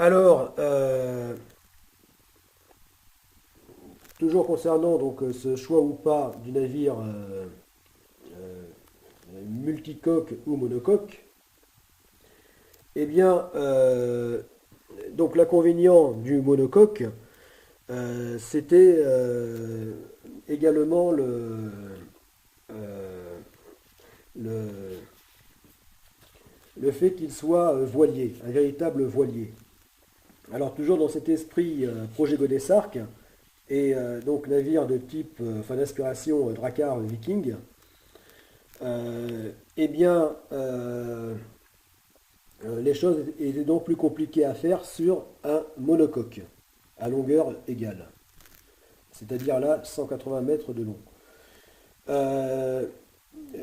Alors, toujours concernant donc ce choix ou pas du navire multicoque ou monocoque, eh bien, donc l'inconvénient du monocoque, c'était également euh, le, le fait qu'il soit voilier, un véritable voilier. Alors toujours dans cet esprit projet Godessark, et donc navire de type, enfin d'inspiration Drakkar Viking, eh bien, les choses étaient donc plus compliquées à faire sur un monocoque à longueur égale, c'est-à-dire là 180 mètres de long. Euh,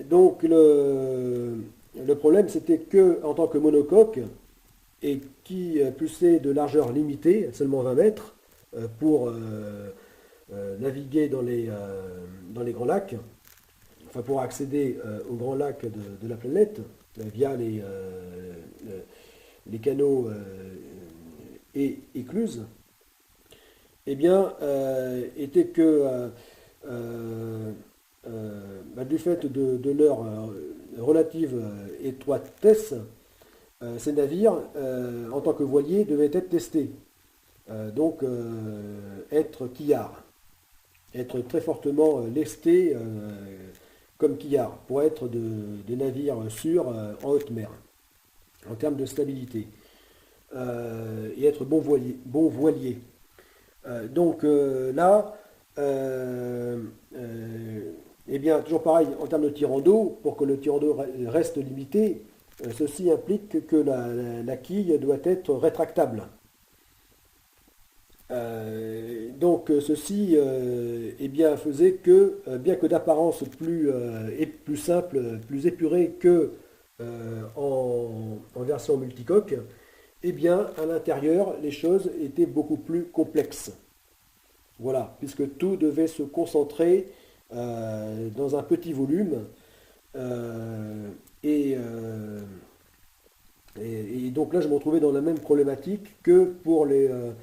donc le problème c'était que en tant que monocoque et qui plus est de largeur limitée, seulement 20 mètres, pour naviguer dans les grands lacs, enfin pour accéder aux grands lacs de la planète via les canaux et écluses, eh bien, était que du fait de leur relative étroitesse, ces navires, en tant que voiliers, devaient être testés. Donc, être quillards, être très fortement lestés comme quillards, pour être des navires sûrs en haute mer, en termes de stabilité, et être bon voilier. Donc là, euh, euh, eh bien, toujours pareil, en termes de tirant d'eau, pour que le tirant d'eau reste limité, ceci implique que la quille doit être rétractable. Donc ceci eh bien, faisait que, bien que d'apparence plus simple, plus épuré que en version multicoque, eh bien, à l'intérieur, les choses étaient beaucoup plus complexes. Voilà, puisque tout devait se concentrer dans un petit volume. euh, et, euh, et donc là, je me retrouvais dans la même problématique que pour le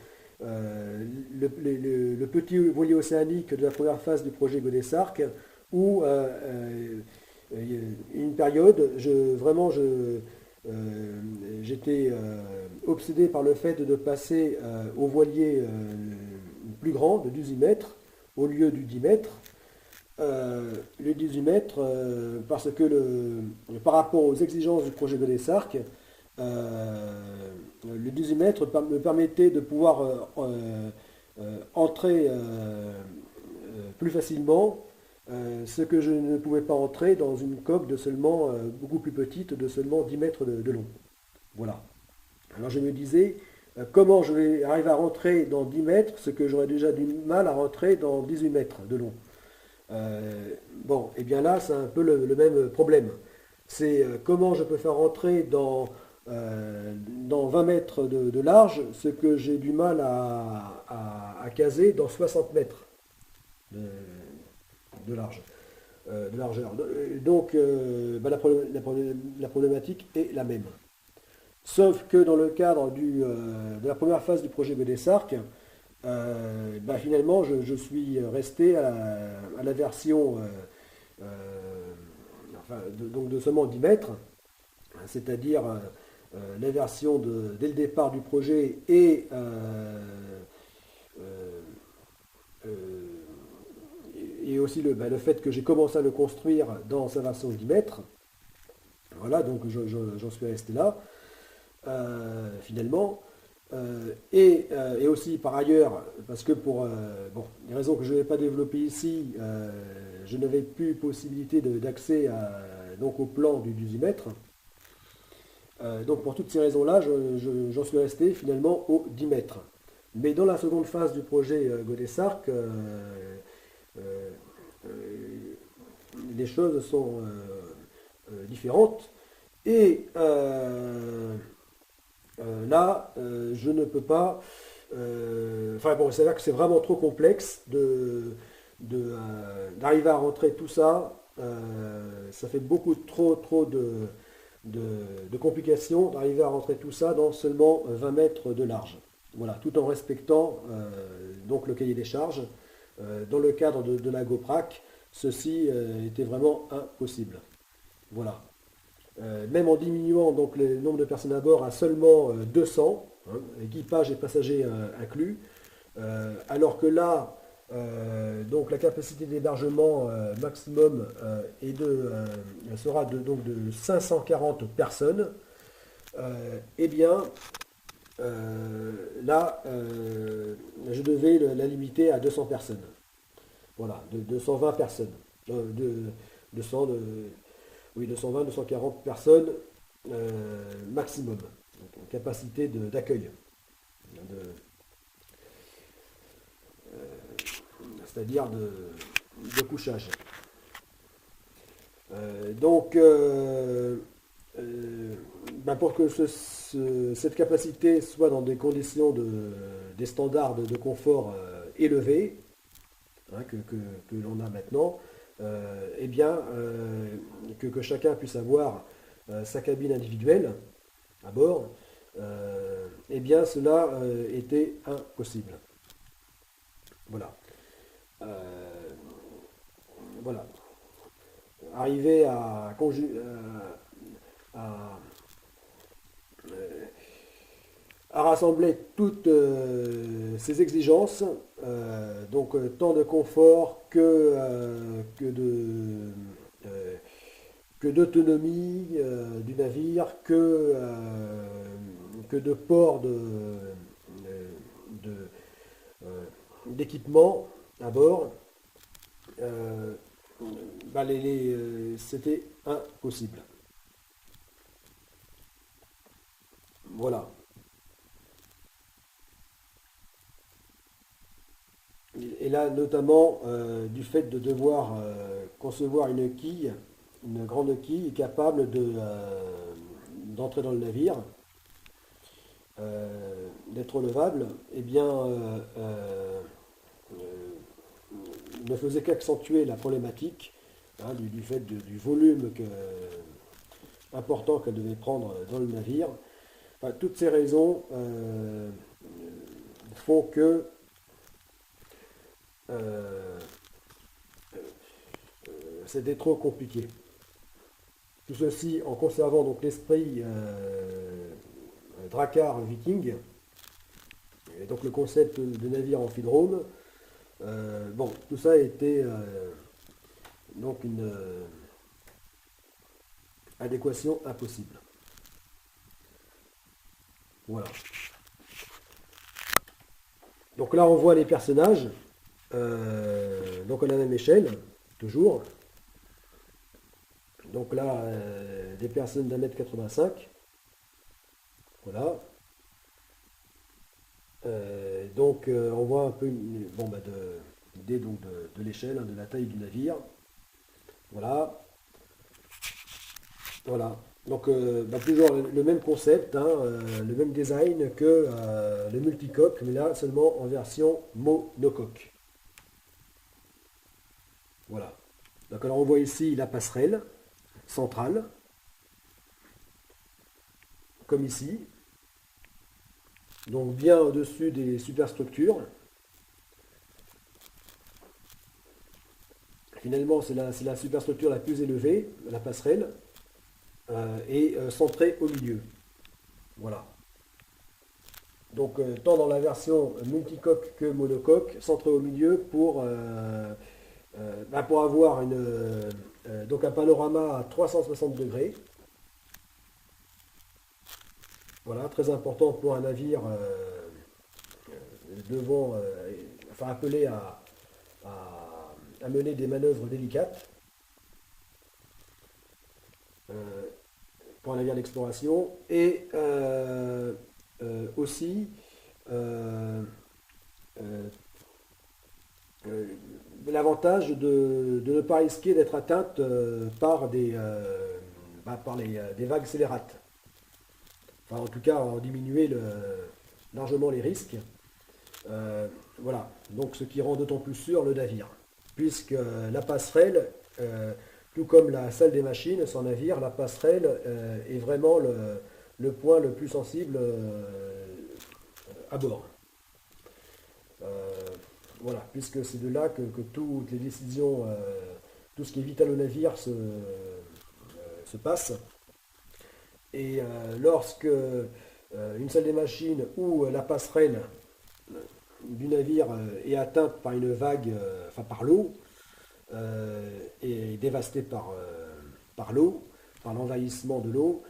petit voilier océanique de la première phase du projet Godessark, où une période, j'étais obsédé par le fait de passer au voilier plus grand, de 18 mètres, au lieu du 10 mètres. Le 18 mètres, parce que par rapport aux exigences du projet de l'ESARC, le 18 mètres me permettait de pouvoir entrer plus facilement, ce que je ne pouvais pas entrer dans une coque de seulement, beaucoup plus petite, de seulement 10 mètres de long. Voilà. Alors je me disais, comment je vais arriver à rentrer dans 10 mètres, ce que j'aurais déjà du mal à rentrer dans 18 mètres de long. Bon, et bien là, c'est un peu le même problème. C'est comment je peux faire rentrer dans 20 mètres de large ce que j'ai du mal à caser dans 60 mètres de, de large, de largeur. Donc, la problématique est la même. Sauf que dans le cadre de la première phase du projet BDSARC, finalement, je suis resté à la version enfin, donc de seulement 10 mètres, c'est-à-dire la version dès le départ du projet et aussi le fait que j'ai commencé à le construire dans sa version 10 mètres. Voilà, donc j'en suis resté là, finalement. Et aussi par ailleurs, parce que pour des raisons que je ne vais pas développer ici, je n'avais plus possibilité d'accès donc au plan du 18 mètres. Donc pour toutes ces raisons-là, j'en suis resté finalement au 10 mètres. Mais dans la seconde phase du projet Godessark, euh, euh, les choses sont différentes. Et là, je ne peux pas. Enfin bon, c'est là que c'est vraiment trop complexe d'arriver à rentrer tout ça. Ça fait beaucoup trop de complications d'arriver à rentrer tout ça dans seulement 20 mètres de large. Voilà, tout en respectant donc le cahier des charges. Dans le cadre de la GoPrac, ceci était vraiment impossible. Voilà. Même en diminuant donc le nombre de personnes à bord à seulement 200, hein, équipage et passagers inclus, alors que là, donc la capacité d'hébergement maximum sera donc de 540 personnes, eh bien là, je devais la limiter à 200 personnes. Voilà, de 220 personnes. De 200, oui, 220, 240 personnes maximum. Donc, en capacité d'accueil. C'est-à-dire de couchage. Donc, pour que cette capacité soit dans des conditions des standards de confort élevés, hein, que l'on a maintenant, eh bien, que chacun puisse avoir sa cabine individuelle à bord, eh bien, cela était impossible. Voilà. Voilà. Arriver à, à rassembler toutes ces exigences, donc tant de confort euh, que d'autonomie du navire, que de port d'équipement à bord, c'était impossible. Voilà. Et là, notamment, du fait de devoir concevoir une quille, une grande quille capable d'entrer dans le navire, d'être relevable, eh bien, ne faisait qu'accentuer la problématique, hein, du fait du volume important qu'elle devait prendre dans le navire. Enfin, toutes ces raisons font que c'était trop compliqué. Tout ceci en conservant donc l'esprit Drakkar Viking, et donc le concept de navire amphidrome. Bon, tout ça a été donc une adéquation impossible. Voilà. Donc là, on voit les personnages, donc à la même échelle, toujours. Donc là, des personnes d'1,85 m. Voilà. Donc on voit un peu l'idée donc de l'échelle, hein, de la taille du navire. Voilà. Voilà. Donc toujours le même concept, hein, le même design que le multicoque, mais là seulement en version monocoque. Voilà. Donc alors on voit ici la passerelle centrale, comme ici. Donc bien au-dessus des superstructures. Finalement, c'est la superstructure la plus élevée, la passerelle, et centrée au milieu. Voilà. Donc tant dans la version multicoque que monocoque, centrée au milieu pour avoir donc un panorama à 360 degrés. Voilà, très important pour un navire appelé à mener des manœuvres délicates, pour un navire d'exploration, et aussi l'avantage de ne pas risquer d'être atteinte par des vagues scélérates. Enfin, en tout cas, en diminuer largement les risques. Voilà, donc ce qui rend d'autant plus sûr le navire, puisque la passerelle Tout comme la salle des machines, sans navire, la passerelle est vraiment le point le plus sensible à bord. Euh, voilà, puisque c'est de là que toutes les décisions, tout ce qui est vital au navire se passe. Et lorsque une salle des machines ou la passerelle du navire est atteinte par une vague, enfin par l'eau, est dévastée par l'eau, par l'envahissement de l'eau,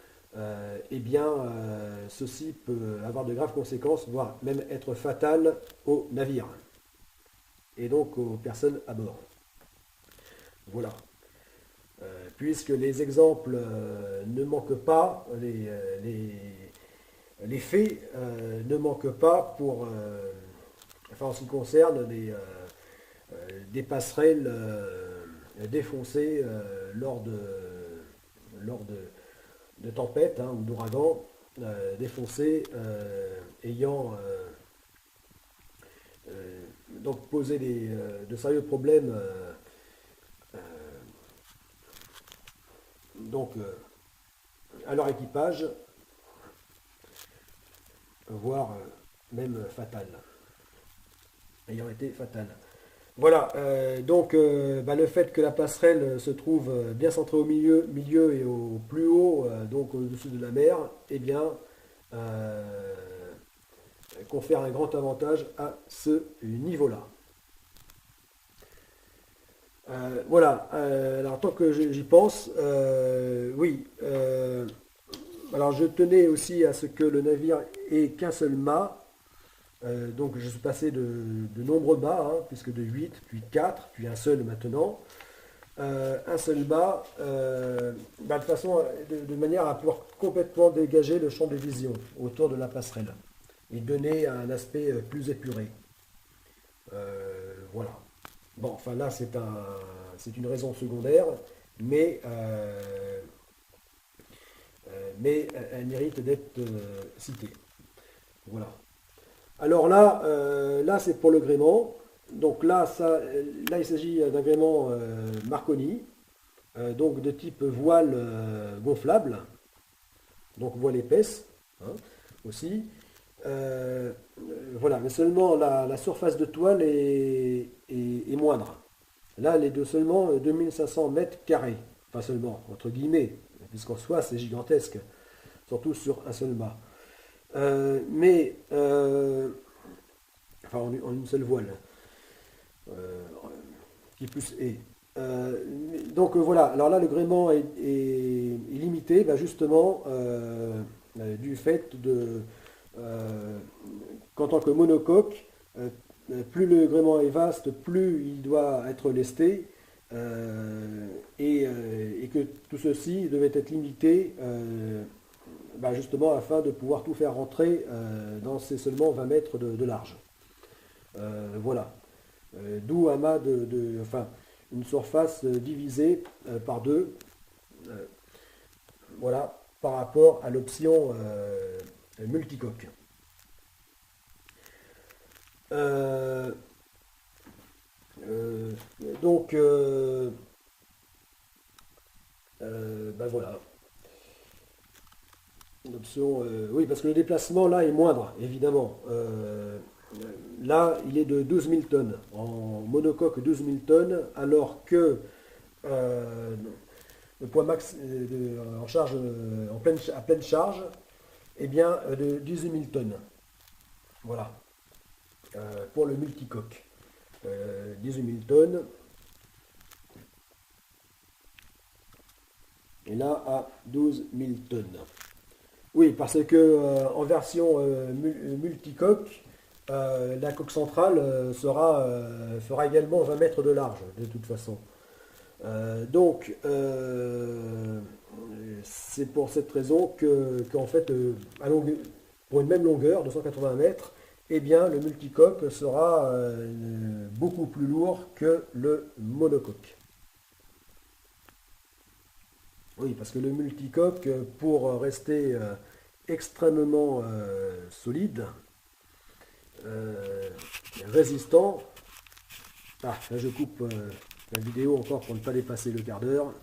eh bien, ceci peut avoir de graves conséquences, voire même être fatal au navire et donc aux personnes à bord. Voilà. Puisque les exemples ne manquent pas, les faits ne manquent pas pour, enfin, en ce qui concerne des passerelles défoncées lors de tempêtes hein, ou d'ouragans, défoncées ayant donc posé de sérieux problèmes donc, à leur équipage, voire même fatal, ayant été fatal. Voilà, donc le fait que la passerelle se trouve bien centrée au milieu et au plus haut, donc au-dessus de la mer, eh bien, confère un grand avantage à ce niveau-là. Voilà, alors tant que j'y pense, oui, alors je tenais aussi à ce que le navire ait qu'un seul mât. Donc je suis passé de nombreux mâts, hein, puisque de 8, puis 4, puis un seul maintenant. Un seul mât, de façon, de manière à pouvoir complètement dégager le champ de vision autour de la passerelle et donner un aspect plus épuré. Voilà. Bon, enfin là c'est une raison secondaire, mais, elle mérite d'être citée. Voilà. Alors là c'est pour le gréement. Donc là il s'agit d'un gréement Marconi, donc de type voile gonflable, donc voile épaisse hein, aussi. Voilà, mais seulement la surface de toile est moindre. Là, elle est de seulement 2500 mètres carrés. Pas seulement, entre guillemets, puisqu'en soi, c'est gigantesque, surtout sur un seul mât. Enfin, en une seule voile, qui plus est. Donc voilà, alors là, le gréement est limité, justement, du fait qu'en tant que monocoque, plus le gréement est vaste, plus il doit être lesté, et que tout ceci devait être limité justement afin de pouvoir tout faire rentrer dans ces seulement 20 mètres de large. Voilà. D'où un mât enfin, une surface divisée par deux. Voilà, par rapport à l'option multicoque. Donc, voilà. Une option, oui, parce que le déplacement là est moindre, évidemment. Là, il est de 12 000 tonnes, en monocoque 12 000 tonnes, alors que le poids max en charge, à pleine charge, est bien de 18 000 tonnes. Voilà, pour le multicoque. 18 000 tonnes. Et là, à 12 000 tonnes. Oui, parce que en version multicoque, la coque centrale fera également 20 mètres de large, de toute façon. Donc, c'est pour cette raison qu'en fait, pour une même longueur de 180 mètres, eh bien, le multicoque sera beaucoup plus lourd que le monocoque. Oui, parce que le multicoque, pour rester extrêmement solide, résistant. Ah, là je coupe la vidéo encore pour ne pas dépasser le quart d'heure.